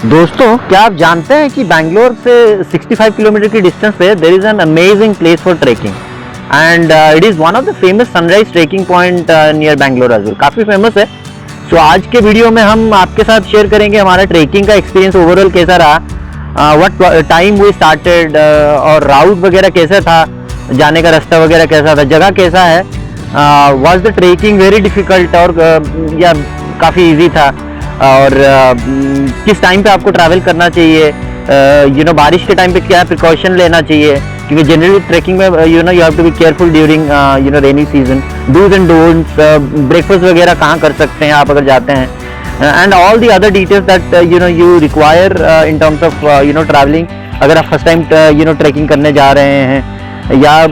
दोस्तों, क्या आप जानते हैं कि बैंगलोर से 65 किलोमीटर की डिस्टेंस पे there is an amazing place for trekking and it is one of the famous sunrise trekking point near Bangalore as well. काफ़ी फेमस है। सो आज के वीडियो में हम आपके साथ शेयर करेंगे हमारा ट्रेकिंग का एक्सपीरियंस ओवरऑल कैसा रहा, व्हाट टाइम वी स्टार्टेड और राउट वगैरह कैसा था, जाने का रास्ता वगैरह कैसा था, जगह कैसा है, was the trekking very difficult और या काफ़ी ईजी था, और किस टाइम पे आपको ट्रैवल करना चाहिए, बारिश के टाइम पे क्या प्रिकॉशन लेना चाहिए, क्योंकि जनरली ट्रैकिंग में you have to be careful during rainy season, dos and don'ts, breakfast वगैरह कहाँ कर सकते हैं आप अगर जाते हैं, and all the other details that you require in terms of travelling. अगर आप फर्स्ट टाइम ट्रैकिंग करने जा रहे हैं या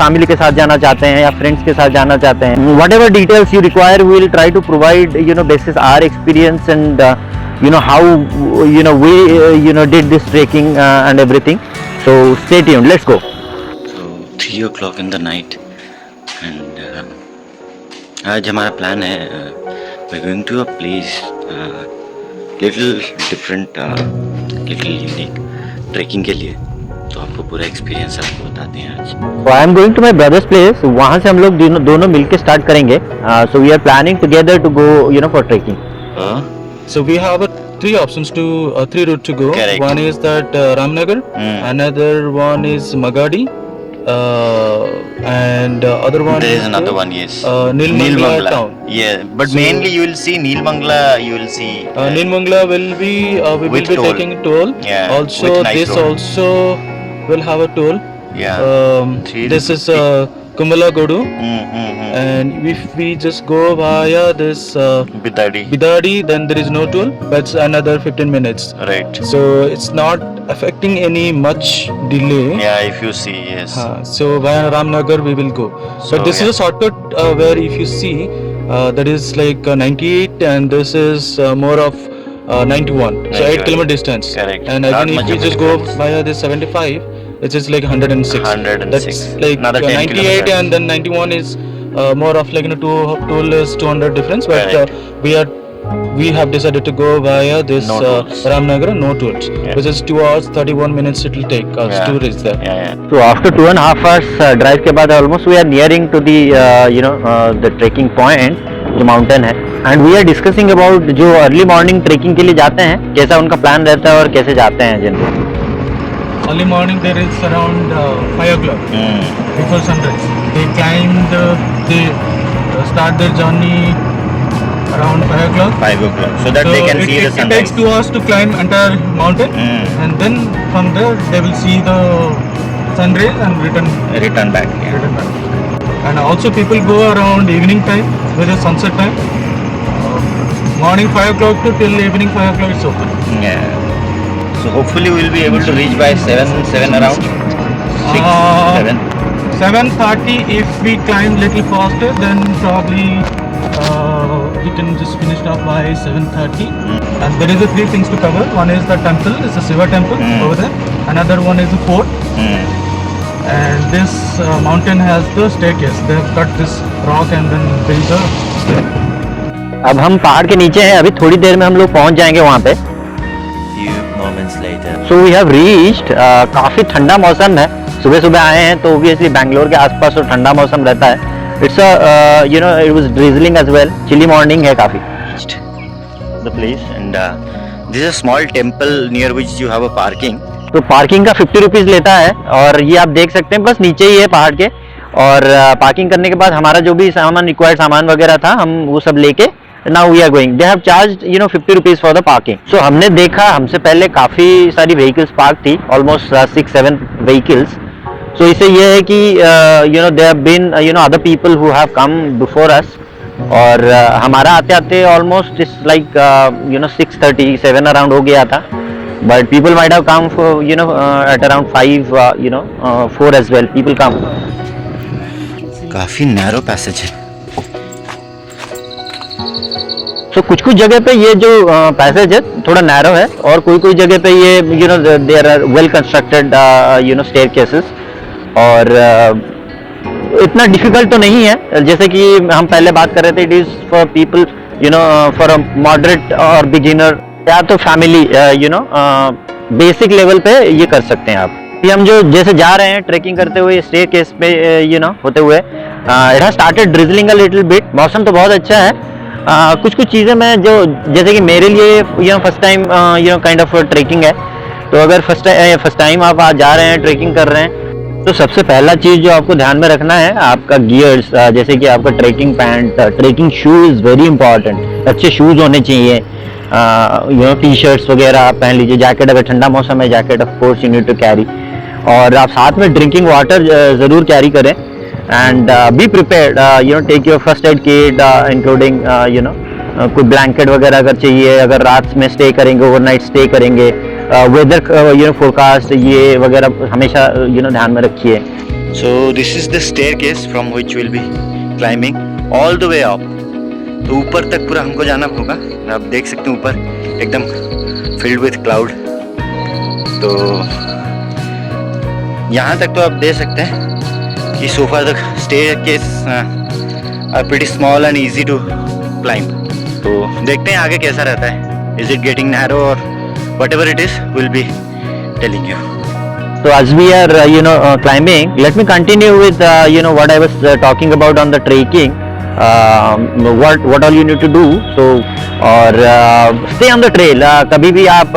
फैमिली के साथ जाना चाहते हैं या फ्रेंड्स के साथ जाना चाहते हैं, whatever details you require we will try to provide basis our experience and how we did this trekking and everything. So stay tuned, let's go. So 3 o'clock in the night and आज हमारा plan है, we're going to a place little different, little unique trekking के लिए। तो आपको पूरा experience आपको बताते हैं आज। So I am going to my brother's place. वहाँ से हम लोग दोनों मिलके स्टार्ट करेंगे। So we are planning together to go for trekking. So we have three options to three route to go. Correct. One is that Ramnagar, another one is Magadi, and other one There is another one, yes. Nilmangla town. Yeah, but So- mainly you will see Nilmangla. You will see Nilmangla will be we will With be toll. taking toll. Yeah, Also with night this road. also will have a toll. Yeah. This is Kumalagodu, and if we just go via this Bidadi. Bidadi, then there is no toll. That's another 15 minutes. Right. So it's not affecting any much delay. Yeah, if you see, yes. So via Ramnagar we will go. So, But this is a shortcut where if you see that is like 98 and this is more of 91. So 8 kilometer distance. Correct. And Not again much if you of a just go difference. via this 75, it is like 106. 106. That's like Another 10 98 kilometers. and then 91 is more of like toll is 200 difference. But Correct. we have decided to go via this No tolls. Ramnagar, no tolls, Yeah. which is 2 hours 31 minutes it will take us Yeah. to reach there. Yeah. So after 2.5 hours drive के बाद almost we are nearing to the the trekking point, जो mountain है, and we are discussing about जो early morning trekking के लिए जाते हैं कैसा उनका plan रहता है और कैसे जाते हैं generally. Early morning there is around 5 o'clock before sunrise. They climbed, they start their journey around 5 o'clock. 5 o'clock. So that they can see the It sunrise. takes 2 hours to climb entire mountain, and then from there they will see the sunrise and return Return back. Yeah. back. And also people go around evening time with the sunset time. Morning 5 o'clock to till evening 5 o'clock it's open. Yeah. So hopefully we will be able to reach by 7 around. 6, 7. 7:30 if we climb little faster, then probably we can just finish off by 7:30. And there is a 3 things to cover. One is the temple, it's a Shiva temple over there. Another one is the fort. And this mountain has the staircase. They have cut this rock and then built the stair. अब हम पहाड़ के नीचे हैं, अभी थोड़ी देर में हम लोग पहुंच जाएंगे वहाँ पे। Few moments later. So we have reached. काफ़ी ठंडा मौसम है, सुबह सुबह आए हैं तो ऑब्वियसली बैंगलोर के आसपास तो ठंडा मौसम रहता है। It's it was drizzling as well, chilly morning है काफ़ी। Reached the place and this is a small temple near which you have a parking. तो पार्किंग का 50 रुपीज़ लेता है, और ये आप देख सकते हैं बस नीचे ही है पहाड़ के। और पार्किंग करने के बाद हमारा जो भी सामान रिक्वायर्ड सामान वगैरह था हम वो सब लेके now we are going. They have charged 50 rupees for the parking. So हमने देखा हमसे पहले काफ़ी सारी व्हीकल्स पार्क थी, ऑलमोस्ट 6-7 व्हीकल्स। सो इससे ये है कि there have been other people who have come before us, और हमारा आते आते ऑलमोस्ट इट्स लाइक 6:30 7 अराउंड हो गया था, but people might have come for at around 5 4 as well people come. काफी नैरो पैसेज है। सो कुछ जगह पे ये जो पैसेज है थोड़ा नैरो है, और कोई जगह पे ये there are well constructed staircases, और इतना डिफिकल्ट तो नहीं है जैसे कि हम पहले बात कर रहे थे। It is for people for a moderate और बिगिनर या तो फैमिली बेसिक लेवल पे ये कर सकते हैं आप। ये हम जो जैसे जा रहे हैं ट्रैकिंग करते हुए स्टे केस पे होते हुए it has started drizzling a little bit. मौसम तो बहुत अच्छा है। कुछ कुछ चीज़ें मैं जो जैसे कि मेरे लिए first time kind of trekking है, तो अगर फर्स्ट टाइम आप आज जा रहे हैं ट्रैकिंग कर रहे हैं तो सबसे पहला चीज़ जो आपको ध्यान में रखना है आपका गियर्स, जैसे कि आपका trekking pants, trekking shoes very important. अच्छे शूज़ होने चाहिए, टी शर्ट्स वगैरह आप पहन लीजिए। जैकेट अगर ठंडा मौसम है, jacket of course you need to carry. और आप साथ में ड्रिंकिंग वाटर ज़रूर कैरी करें। And be prepared, take your first aid kit including कोई ब्लैंकेट वगैरह अगर चाहिए, अगर रात में स्टे करेंगे, ओवरनाइट स्टे करेंगे, वेदर फोरकास्ट ये वगैरह हमेशा ध्यान में रखिए। So this is the staircase from which we'll be climbing all the way up. तो ऊपर तक पूरा हमको जाना होगा। आप देख सकते हैं ऊपर एकदम filled with cloud। तो यहाँ तक तो आप देख सकते हैं कि so far the staircase are pretty small and easy to climb। तो देखते हैं आगे कैसा रहता है। Is it getting narrow or whatever it is, we'll be telling you. So as we are climbing, let me continue with what I was talking about on the trekking. What all you need to do. So और stay on the trail. कभी भी आप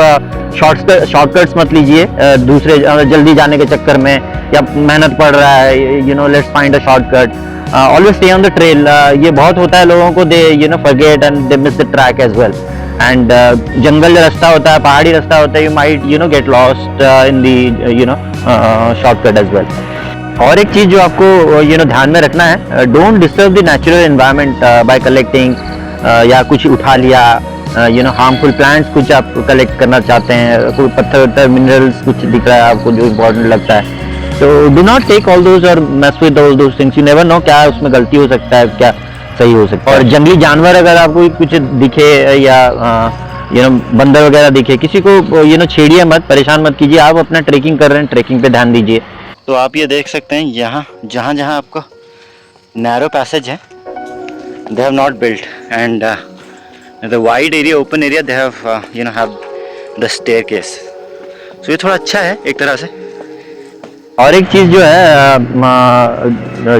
shortcuts मत लीजिए दूसरे जल्दी जाने के चक्कर में, या मेहनत पड़ रहा है let's find a shortcut. Always stay on the trail. ये बहुत होता है लोगों को, they forget and they miss the track as well. And जंगल रास्ता होता है, पहाड़ी रास्ता होता है, you might get lost in the shortcut as well. और एक चीज़ जो आपको ध्यान में रखना है, don't disturb the natural environment by collecting या कुछ उठा लिया, harmful plants कुछ आप कलेक्ट करना चाहते हैं, कोई पत्थर मिनरल्स कुछ दिख रहा है आपको जो इम्पोर्टेंट लगता है, तो do not take all those or mess with all those things. You never know क्या उसमें गलती हो सकता है, क्या सही हो सकता है। और जंगली जानवर अगर आपको कुछ दिखे या बंदर वगैरह दिखे, किसी को छेड़िए मत, परेशान मत कीजिए। आप अपना ट्रैकिंग कर रहे हैं, ट्रैकिंग पे ध्यान दीजिए। तो आप ये देख सकते हैं यहाँ जहाँ जहाँ आपको नैरो पैसेज है, they have not built, and the wide area, open area, they have have the staircase. So ये थोड़ा अच्छा है एक तरह से। और एक चीज़ जो है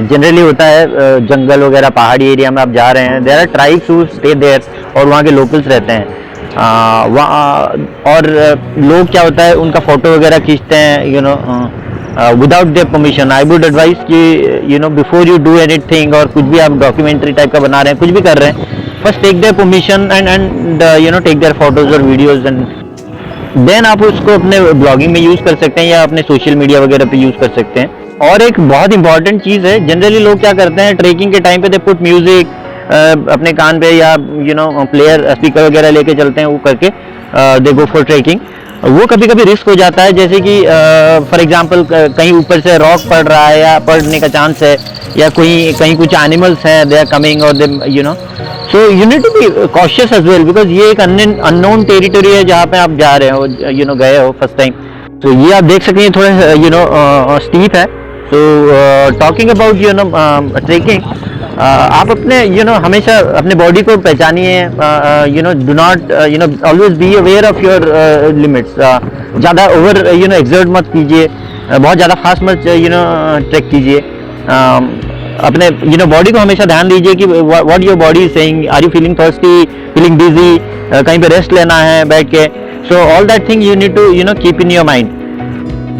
जनरली होता है जंगल वगैरह पहाड़ी एरिया में आप जा रहे हैं, there are tribes who stay there, और वहाँ के लोकल्स रहते हैं वहाँ। और लोग क्या होता है उनका फ़ोटो वगैरह खींचते हैं without their permission. I would advise कि बिफोर यू डू एनीथिंग, और कुछ भी आप डॉक्यूमेंट्री टाइप का बना रहे हैं, कुछ भी कर रहे हैं, first take their permission and take their photos और वीडियोज, एंड देन आप उसको अपने ब्लॉगिंग में यूज़ कर सकते हैं या अपने सोशल मीडिया वगैरह पे यूज़ कर सकते हैं। और एक बहुत इंपॉर्टेंट चीज़ है, जनरली लोग क्या करते हैं ट्रैकिंग के टाइम पे दे पुट म्यूजिक अपने कान पे, या प्लेयर स्पीकर वगैरह लेके चलते हैं, वो करके दे गो फॉर ट्रैकिंग। वो कभी कभी रिस्क हो जाता है, जैसे कि फॉर एग्जांपल कहीं ऊपर से रॉक पड़ रहा है या पड़ने का चांस है, या कहीं कुछ एनिमल्स हैं दे आर कमिंग, और they so you need to be cautious as well, because ये एक अननोन टेरिटरी है जहाँ पे आप जा रहे हो, गए हो फर्स्ट टाइम। तो ये आप देख सकते हैं थोड़ा स्टीप है। तो टॉकिंग अबाउट ट्रेकिंग, आप अपने हमेशा अपने बॉडी को पहचानिए, do not always be aware of your limits. ज़्यादा ओवर एक्सर्ट मत कीजिए, बहुत ज़्यादा फास्ट मत ट्रैक कीजिए। अपने बॉडी को हमेशा ध्यान दीजिए कि what your body is saying, are you feeling thirsty, feeling busy, कहीं पे रेस्ट लेना है बैठ के। So all that thing you need to keep in your mind.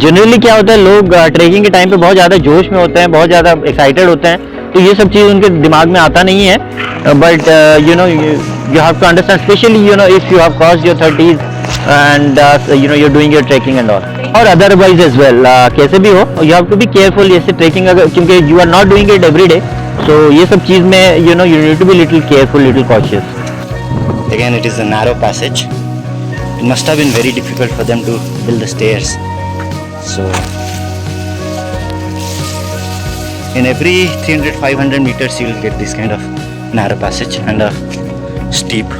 Generally क्या होता है, लोग ट्रैकिंग के टाइम पे बहुत ज़्यादा जोश में होते हैं, बहुत ज़्यादा एक्साइटेड होते हैं, तो ये सब चीज़ उनके दिमाग में आता नहीं है। But you have to understand, especially if you have crossed your 30s and you're doing your trekking and all, और otherwise as well, कैसे भी हो you have to be careful। जैसे ट्रैकिंग अगर, क्योंकि you are not doing it every day, so ये सब चीज़ में you need to be little careful, little cautious. Again, it is a narrow passage. It must have been very difficult for them to build the stairs. So in every 300-500 meters you will get this kind of narrow passage and a steep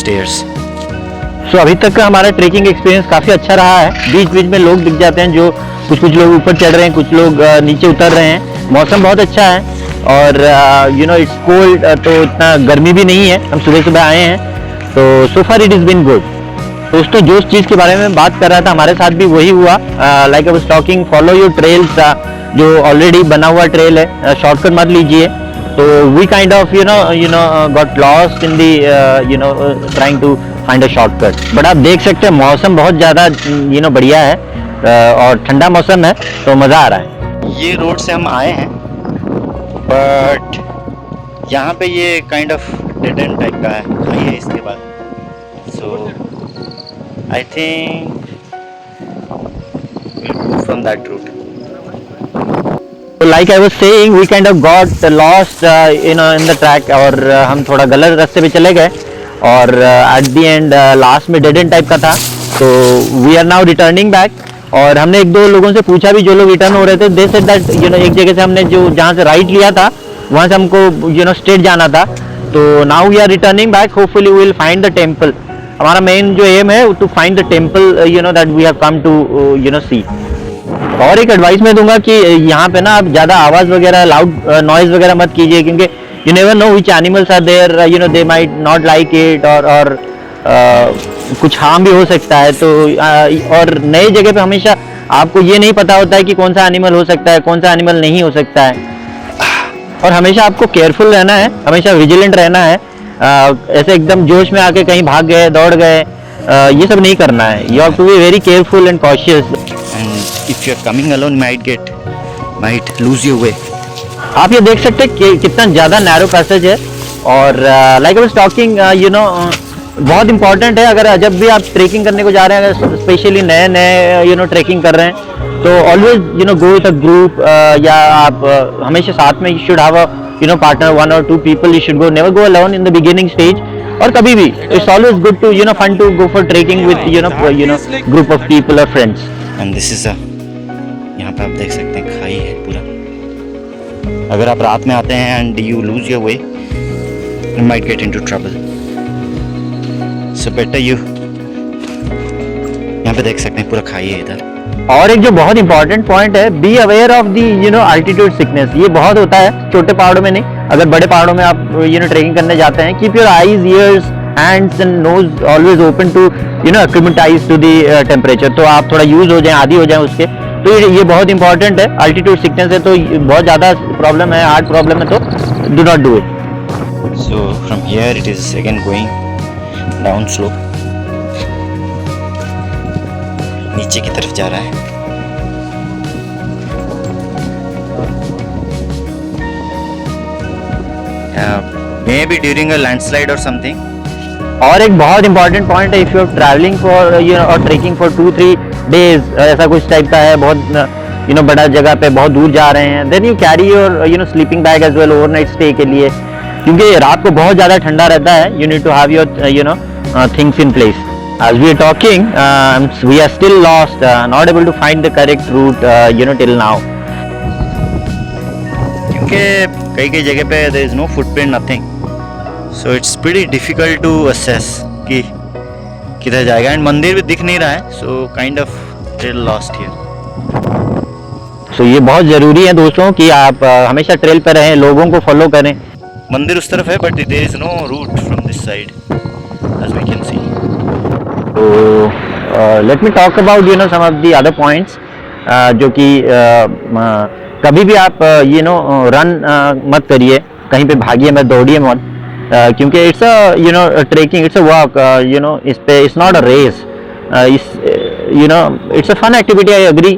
stairs. सो अभी तक का हमारा trekking experience काफ़ी अच्छा रहा है। बीच बीच में लोग दिख जाते हैं, जो कुछ लोग ऊपर चढ़ रहे हैं, कुछ लोग नीचे उतर रहे हैं। मौसम बहुत अच्छा है, और इट्स कोल्ड, तो इतना गर्मी भी नहीं है। हम सुबह सुबह आए हैं, तो so far it is been good. दोस्तों जो चीज के बारे में बात कर रहा था हमारे साथ भी वही हुआ. Like I was talking, follow your trails. जो ऑलरेडी बना हुआ ट्रेल है, शॉर्टकट मत लीजिए. तो we kind of you know got lost in the trying to find a shortcut. But आप देख सकते हैं मौसम बहुत ज्यादा बढ़िया है और ठंडा मौसम है, तो मजा आ रहा है. ये रोड से हम आए हैं, बट यहाँ पे ये kind of dead end type का है, खाई है इसके बाद. So I think from that route. So like I was saying, we kind of got lost in the track और हम थोड़ा गलत रास्ते पे चले गए और at the end last में dead end टाइप का था. तो we are now returning back और हमने एक दो लोगों से पूछा भी जो लोग रिटर्न हो रहे थे. they said that एक जगह से हमने जो जहाँ से राइट लिया था वहाँ से हमको स्ट्रेट जाना था. तो now we are returning back. hopefully we will find the temple. हमारा मेन जो एम है to find the temple that we have come to see. और एक एडवाइस मैं दूंगा कि यहाँ पे ना आप ज़्यादा आवाज़ वगैरह लाउड नॉइज़ वगैरह मत कीजिए, क्योंकि you never know which animals are there, they might not like it और कुछ हार्म भी हो सकता है. तो और नई जगह पे हमेशा आपको ये नहीं पता होता है कि कौन सा एनिमल हो सकता है, कौन सा एनिमल नहीं हो सकता है. और हमेशा आपको केयरफुल रहना है, हमेशा विजिलेंट रहना है. ऐसे एकदम जोश में आके कहीं भाग गए, दौड़ गए, ये सब नहीं करना है. You have to be very careful and cautious. And if you're coming alone, might lose your way. आप ये देख सकते हैं कि कितना ज़्यादा नैरो पैसेज है. और लाइक आई वाज टॉकिंग बहुत इंपॉर्टेंट है. अगर जब भी आप ट्रेकिंग करने को जा रहे हैं, अगर स्पेशली नए ट्रेकिंग कर रहे हैं, तो always go with a group. या आप हमेशा साथ में you should have a partner, 1 or 2 people. You should go, never go alone in the beginning stage. और कभी भी it's always good to fun to go for trekking with group of people और friends. And this is यहाँ पे आप देख सकते हैं खाई है पूरा. अगर आप रात में आते हैं and you lose your way, you might get into trouble. So better you, यहाँ पे देख सकते हैं पूरा खाई है इधर. और एक जो बहुत इंपॉर्टेंट पॉइंट है, B aware of the altitude sickness. ये बहुत होता है छोटे पहाड़ों में नहीं, अगर बड़े पहाड़ों में आप ट्रेकिंग करने जाते हैं. Keep your eyes, ears, hands and nose always open to acclimatise to the temperature. तो आप थोड़ा यूज हो जाएं, आदी हो जाएं उसके. तो ये बहुत इंपॉर्टेंट है. अल्टीट्यूड सिकनेस है तो बहुत ज़्यादा प्रॉब्लम है, हार्ट प्रॉब्लम है, तो do not do it. So from here it is again going down slope. नीचे की तरफ जा रहा है. Maybe during a landslide और समथिंग. और एक बहुत इंपॉर्टेंट पॉइंट है, if you are travelling for और ट्रेकिंग फॉर 2-3 डेज, ऐसा कुछ टाइप का है, बहुत बड़ा जगह पे बहुत दूर जा रहे हैं, then you carry your sleeping bag as well overnight stay के लिए, क्योंकि रात को बहुत ज़्यादा ठंडा रहता है. You need to have your things in place. As we are talking, we are still lost, not able to find the correct route, till now. क्योंकि कई जगह पे there is no footprint, nothing. So it's pretty difficult to assess कि किधर जाएगा. And मंदिर भी दिख नहीं रहा है, so kind of still lost here. So ये बहुत ज़रूरी है दोस्तों कि आप हमेशा ट्रेल पर रहें, लोगों को फॉलो करें. मंदिर उस तरफ है, but there is no route from this side, as we can see. So let me talk about some of the other points, जो कि कभी भी आप रन मत करिए, कहीं पे भागिए मत, दौड़िए मत, क्योंकि it's a trekking, it's a walk, इस पे it's not a race. It's a fun activity, I agree,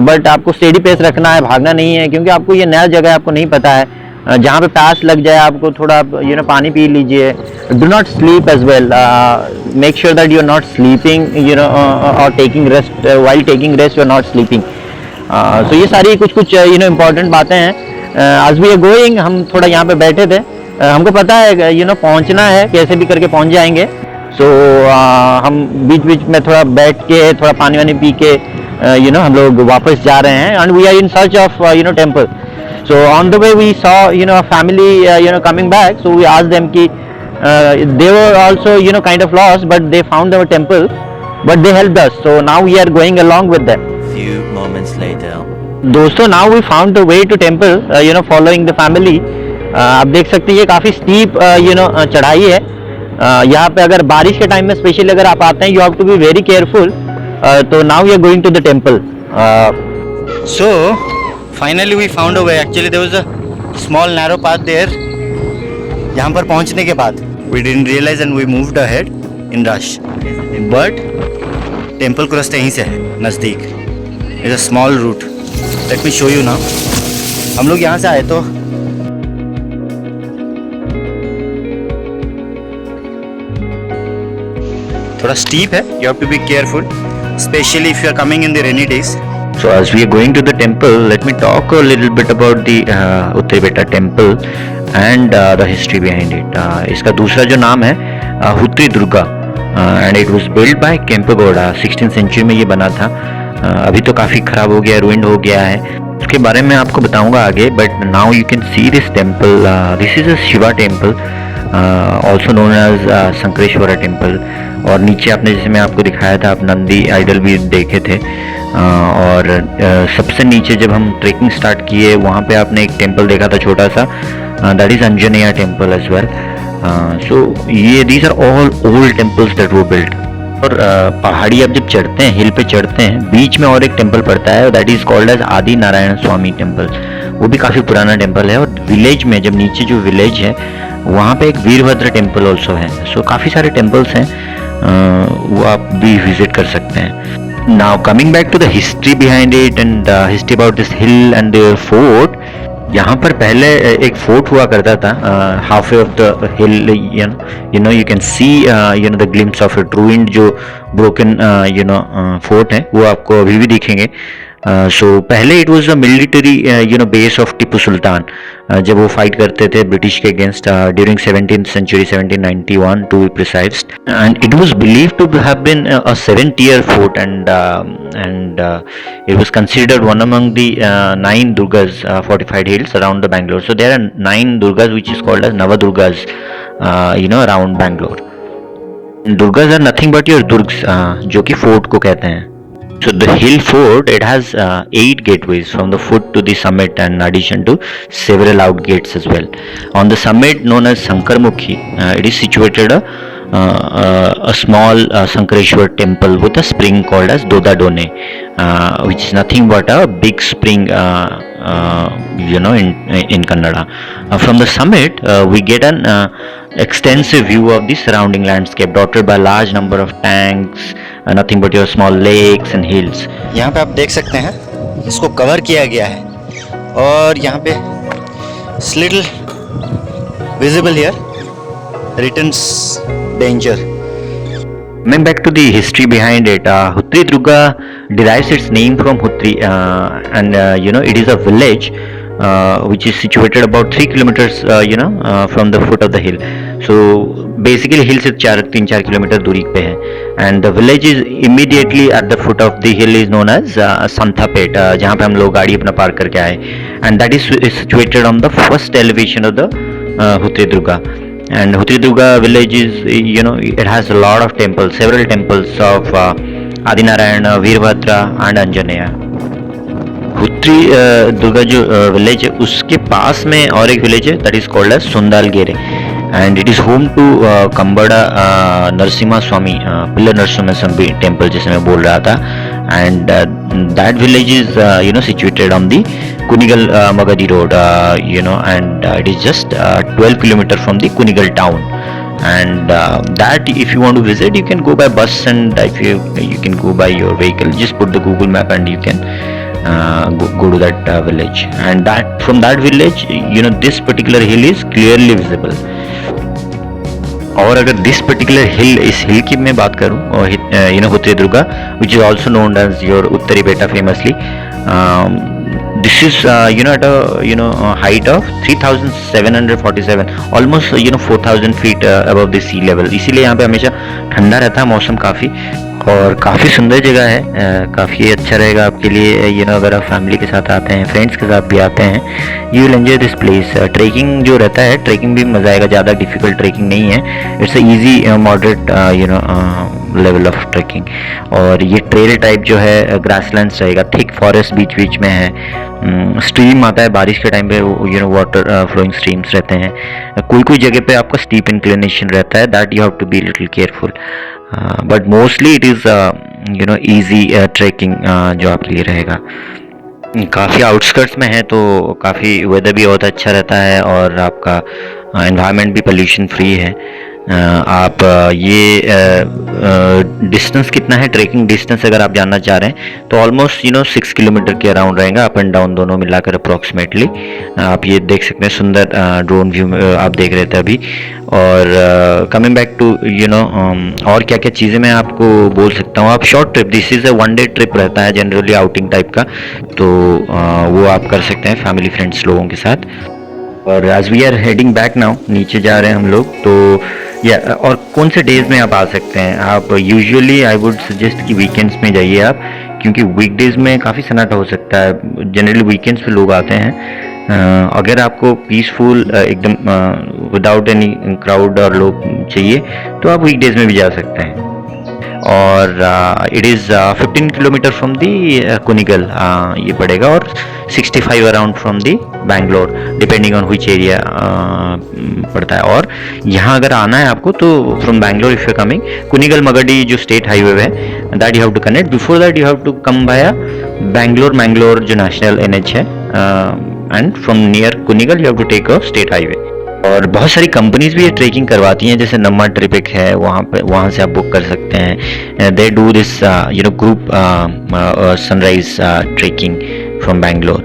but आपको स्टेडी पेस रखना है, भागना नहीं है, क्योंकि आपको ये नया जगह आपको नहीं पता है. जहाँ पे प्यास लग जाए आपको, थोड़ा पानी पी लीजिए. Do not sleep as well. Make sure that you are not sleeping और taking rest. While taking rest you are not sleeping. So ये सारी कुछ इम्पोर्टेंट बातें हैं. आज वी आर गोइंग, हम थोड़ा यहाँ पे बैठे थे, हमको पता है पहुँचना है, कैसे भी करके पहुँच जाएंगे. सो हम बीच बीच में थोड़ा बैठ के, थोड़ा पानी वानी पी के हम लोग वापस जा रहे हैं. And we are in search of temple. So on the way we saw a family coming back, so we asked them ki they were also kind of lost, but they found our temple, but they helped us, so now we are going along with them. Few moments later. दोस्तों now we found the way to temple, following the family. आप देख सकते हैं ये काफ़ी steep चढ़ाई है, यहाँ पे अगर बारिश के टाइम में स्पेशली अगर आप आते हैं, you have to be very careful. तो now we are going to the temple. So finally we found a way. Actually there was a small narrow path there. यहाँ पर पहुँचने के बाद we didn't realize and we moved ahead in rush. But temple को रास्ता यहीं से है, नज़दीक. It's a small route. Let me show you now. हम लोग यहाँ से आए तो थोड़ा steep है. You have to be careful, especially if you are coming in the rainy days. So as we are going to the temple, let me talk a little bit about the Uttari Beta temple and the history behind it. इसका दूसरा जो नाम है हुत्री Durga, and it was built by Kempegowda. 16th century में ये बना था. अभी तो काफ़ी ख़राब हो गया, ruined हो गया है. उसके बारे में आपको बताऊंगा आगे. But now you can see this temple. This is a Shiva temple, also known as Sankareshwara temple. और नीचे आपने जैसे मैं आपको दिखाया था, आप नंदी आइडल भी देखे थे. और सबसे नीचे जब हम ट्रेकिंग स्टार्ट किए वहाँ पे आपने एक टेम्पल देखा था छोटा सा, that is Anjaneya temple as well. So ये these are all old temples that वो बिल्ट. और पहाड़ी आप जब चढ़ते हैं, हिल पे चढ़ते हैं, बीच में और एक टेम्पल पड़ता है, दैट इज़ कॉल्ड एज आदि नारायण स्वामी टेम्पल. वो भी काफ़ी पुराना टेम्पल है. और विलेज में जब नीचे जो विलेज है वहाँ पे एक वीरभद्र टेम्पल ऑल्सो है. सो काफ़ी सारे टेम्पल्स हैं, वो आप भी विजिट कर सकते हैं. Now coming back to the history behind it and history about this hill and the fort. यहाँ पर पहले एक फोर्ट हुआ करता था. halfway of the hill, you know you can see the glimpse of it. ruined जो broken fort है वो आपको अभी भी दिखेंगे. सो पहले it was a military base of Tipu Sultan. जब वो फाइट करते थे ब्रिटिश के against during 17th century 1791 to be precise. And it was believe to have been a 7-tier fort and it was considered one among the 9 Durgas fortified hills around the Bangalore. So there are 9 Durgas which is called as Navadurgas around Bangalore. Durgas are nothing but your Durgs, जो कि fort को कहते हैं. So the hill fort, it has 8 gateways from the foot to the summit, and in addition to several out gates as well. On the summit, known as Sankarmukhi, it is situated a small Sankareshwar temple with a spring called as Dodadone, which is nothing but a big spring in Kannada. From the summit, we get an extensive view of the surrounding landscape, dotted by large number of tanks, nothing but your small lakes and hills. यहाँ पे आप देख सकते हैं इसको cover किया गया है. और यहाँ पे little visible here written danger. Coming back to the history behind it, Huttri Durga derives its name from Huttri, and it is a village which is situated about 3 kilometers from the foot of the hill. So basically hill से 3-4 kilometre दूरी पे है. And the village is immediately at the foot of the hill is known as Santhapet, जहाँ पे हम लोग गाड़ी अपना पार्क करके आए. And that is situated on the first elevation of the Huttri Durga. And Huttri Durga village is, it has a lot of temples, several temples of Adinarayana, Veerbhadra and Anjaneya. Huttri Durga जो village है उसके पास में और एक village है, that is called as Sundalagere. And it is home to Kambada Narasimha Swamy, pillar Narasimha Swamy temple जैसे मैं बोल रहा था. And that village is situated on the Kunigal Magadhi road, and it is just 12 kilometers from the Kunigal town. And that if you want to visit, you can go by bus, and if you can go by your vehicle, just put the Google map and you can go to that village. And that from that village, this particular hill is clearly visible. और अगर this particular हिल, इस हिल की मैं बात करूँ, Huthri Durga, which is also known as your Uttari Betta famously, this is at a height of 3747, almost 4000 feet above the sea level. इसीलिए यहाँ पे हमेशा ठंडा रहता है मौसम काफ़ी, और काफ़ी सुंदर जगह है. काफ़ी अच्छा रहेगा आपके लिए, अगर आप फैमिली के साथ आते हैं, फ्रेंड्स के साथ भी आते हैं, you will enjoy this place. Trekking जो रहता है, ट्रेकिंग भी मज़ा आएगा, ज़्यादा डिफिकल्ट ट्रेकिंग नहीं है. It's a easy moderate level of trekking. और ये ट्रेल टाइप जो है ग्रासलैंड्स रहेगा, थिक फॉरेस्ट बीच बीच में है, स्ट्रीम आता है बारिश के टाइम पे, वाटर फ्लोइंग स्ट्रीम्स रहते हैं। कोई कोई जगह पे आपका स्टीप इंक्लिनेशन रहता है, that you have to be little careful, but mostly it is easy trekking जो आपके लिए रहेगा। काफ़ी आउटस्कर्ट्स में है तो काफ़ी वेदर भी बहुत अच्छा रहता है और आपका एनवायरनमेंट भी पोल्यूशन फ्री है। आप ये डिस्टेंस कितना है, ट्रैकिंग डिस्टेंस अगर आप जानना चाह रहे हैं तो ऑलमोस्ट 6 किलोमीटर के अराउंड रहेगा, अप एंड डाउन दोनों मिलाकर अप्रॉक्सीमेटली। आप ये देख सकते हैं, सुंदर ड्रोन व्यू आप देख रहे थे अभी। और कमिंग बैक टू और क्या क्या चीज़ें मैं आपको बोल सकता हूँ। आप short trip, this is a 1 day trip रहता है जनरली, आउटिंग टाइप का, तो वो आप कर सकते हैं फैमिली फ्रेंड्स लोगों के साथ। और as we are heading back now, नीचे जा रहे हैं हम लोग, तो या और कौन से डेज में आप आ सकते हैं। आप यूजुअली आई वुड सजेस्ट कि वीकेंड्स में जाइए आप, क्योंकि वीकडेज में काफ़ी सन्नाटा हो सकता है, जनरली वीकेंड्स पे लोग आते हैं। अगर आपको पीसफुल एकदम विदाउट एनी क्राउड और लोग चाहिए तो आप वीकडेज में भी जा सकते हैं। और it is 15 kilometre from the Kunigal ये पड़ेगा, और 65 around from the Bangalore, depending on which area पड़ता है। और यहाँ अगर आना है आपको तो from Bangalore if you coming, Kunigal Magadi जो स्टेट हाईवे है, that you have to connect. Before that you have to come via Bangalore जो नेशनल NH है, and from near Kunigal you have to take a state highway. और बहुत सारी कंपनीज भी ये trekking करवाती हैं, जैसे नम्मा ट्रिपिक है, वहाँ से आप बुक कर सकते हैं। They do this group sunrise trekking from Bangalore.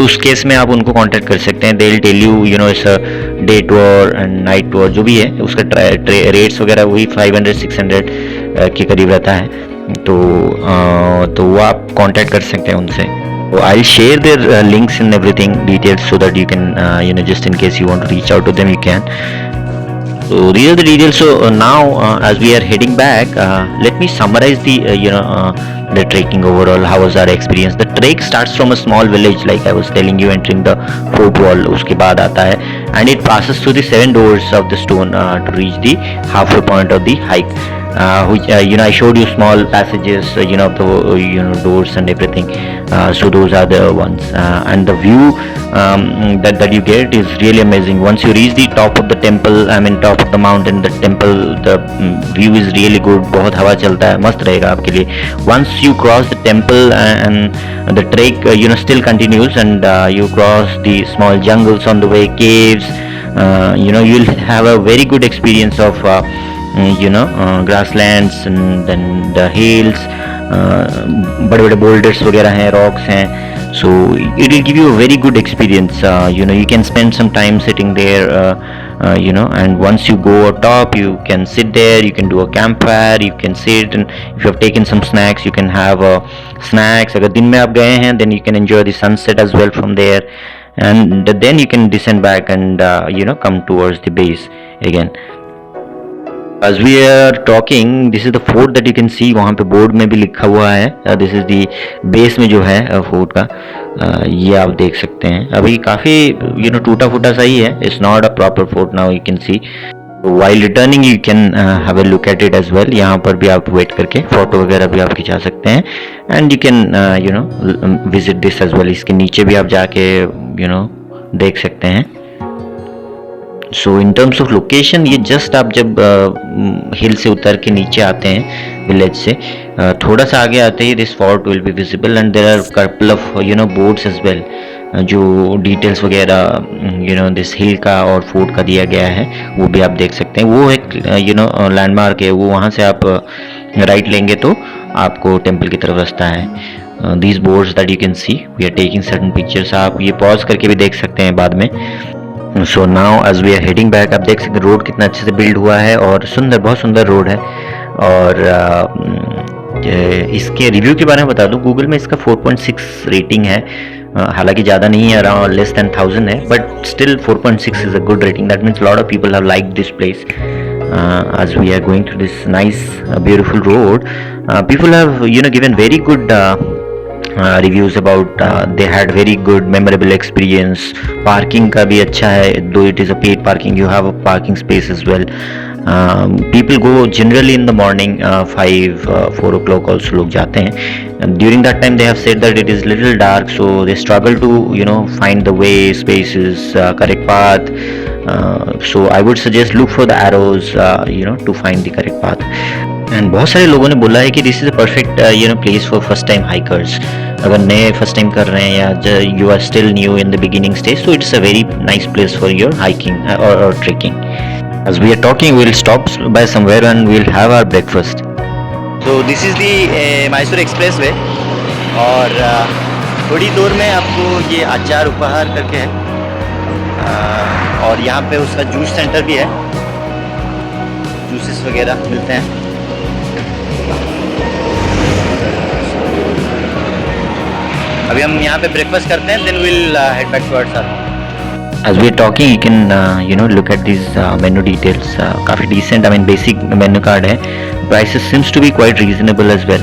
उस केस में आप उनको कांटेक्ट कर सकते हैं, दे विल टेल यू इस day tour and night tour जो भी है, उसका रेट्स वगैरह वही 500-600 के करीब रहता है। तो वो आप कांटेक्ट कर सकते हैं उनसे। I'll share their links and everything details so that you can just in case you want to reach out to them, you can. So these are the details. So now as we are heading back, let me summarize the trekking overall. How was our experience? The trek starts from a small village, like I was telling you, entering the fort wall. उसके बाद आता है and it passes through the 7 doors of the stone to reach the halfway point of the hike. Which I showed you small passages, the doors and everything. So those are the ones, and the view that you get is really amazing. Once you reach the top of the temple, top of the mountain, the temple, the view is really good. बहुत हवा चलता है, मस्त रहेगा आपके लिए. Once you cross the temple and the trek, still continues, and you cross the small jungles on the way, caves. You'll have a very good experience of grasslands and then the hills, बड़े बड़े boulders वगैरह हैं, rocks हैं, so it will give you a very good experience. You can spend some time sitting there, and once you go up top you can sit there, you can do a campfire, you can sit, and if you have taken some snacks you can have snacks. अगर दिन में आप गए हैं then you can enjoy the sunset as well from there, and then you can descend back and come towards the base again. As we are talking, this is the fort that you can see. वहाँ पे board में भी लिखा हुआ है, this is the base में जो है फोर्ट का, ये आप देख सकते हैं। अभी काफ़ी टूटा फूटा सा ही है, it's not a proper fort now, you can see. While returning you can have a look at it as well. यहाँ पर भी आप वेट करके फोटो वगैरह भी आप खिंचा सकते हैं, and you can visit this as well. इसके नीचे भी आप जाके देख सकते हैं। सो इन टर्म्स ऑफ लोकेशन, ये जस्ट आप जब हिल से उतर के नीचे आते हैं विलेज से, थोड़ा सा आगे आते ही this fort will be visible, and there are couple of boards as well, जो डिटेल्स वगैरह दिस हिल का और फोर्ट का दिया गया है, वो भी आप देख सकते हैं। वो एक लैंडमार्क है, वो वहाँ से आप राइट लेंगे तो आपको टेम्पल की तरफ रास्ता है। These boards that you can see, we are taking certain pictures, आप ये पॉज करके भी देख सकते हैं बाद में। So now as we are heading back, आप देख सकते हैं रोड कितना अच्छे से बिल्ड हुआ है और सुंदर, बहुत सुंदर रोड है। और इसके रिव्यू के बारे में बता दूं, गूगल में इसका 4.6 रेटिंग है, हालांकि ज़्यादा नहीं है, अराउंड लेस देन 1000 है, but still 4.6 is a good rating. That means lot of people have liked this place. As we are going through this nice beautiful road, people have given very good reviews about they had very good memorable experience. Parking का भी अच्छा है, though it is a paid parking, you have a parking space as well, People go generally in the morning, 4 o'clock also लोग जाते हैं. And during that time they have said that it is little dark, so they struggle to find the way, spaces, correct path. So I would suggest look for the arrows, to find the correct path. And बहुत सारे लोगों ने बोला है कि this is a perfect place for first time hikers. अगर नए first time कर रहे हैं या you are still new in the beginning stage, so it's a very nice place for your hiking or trekking. As we are talking, we'll stop by somewhere and we'll have our breakfast. So this is the Mysore Expressway और थोड़ी दूर में आपको ये आचार उपहार करके है और यहाँ पे उसका जूस सेंटर भी है, जूसेस वगैरह मिलते हैं. अभी हम यहाँ पे ब्रेकफास्ट करते हैं, then will head back towards our home. As we are talking, you can look at these menu details. काफ़ी decent, I mean basic menu card है. Prices seems to be quite reasonable as well.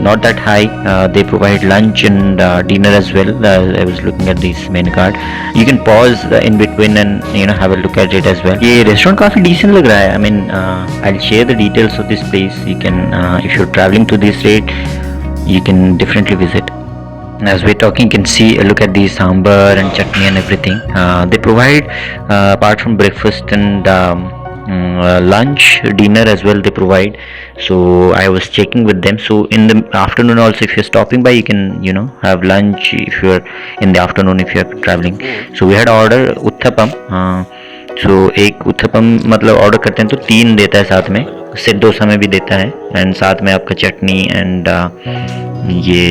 Not that high. They provide lunch and dinner as well. I was looking at this menu card. You can pause in between and have a look at it as well. ये restaurant काफ़ी decent लग रहा है. I mean I'll share the details of this place. You can if you're traveling to this state, you can definitely visit. As we're talking, you can see look at the sambar and chutney and everything. They provide apart from breakfast and lunch, dinner as well they provide. So I was checking with them. So in the afternoon also, if you're stopping by, you can have lunch if you're in the afternoon if you're traveling. So we had ordered uttapam. So एक उत्थपम मतलब order करते हैं तो 3 देता है साथ में, set dosa में भी देता है एंड साथ में आपका चटनी एंड ये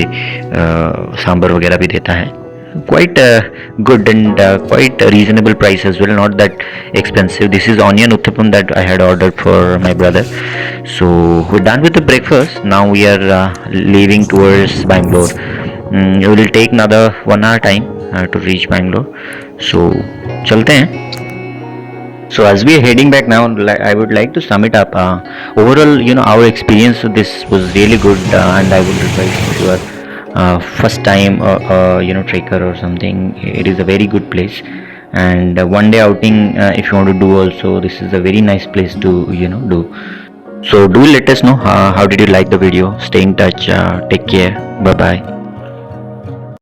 सांबर वगैरह भी देता है. Quite good and quite reasonable price as well, not that expensive. This is onion uttapam that I had ordered for my brother. So we're done with the breakfast. Now we are leaving towards Bangalore. It will take another 1 hour time to reach Bangalore. So चलते हैं. So as we are heading back now, I would like to sum it up. Overall, our experience with this was really good, and I would advise if you are first time trekker or something, it is a very good place. And one day outing, if you want to do also, this is a very nice place to do. So do let us know how did you like the video. Stay in touch. Take care. Bye bye.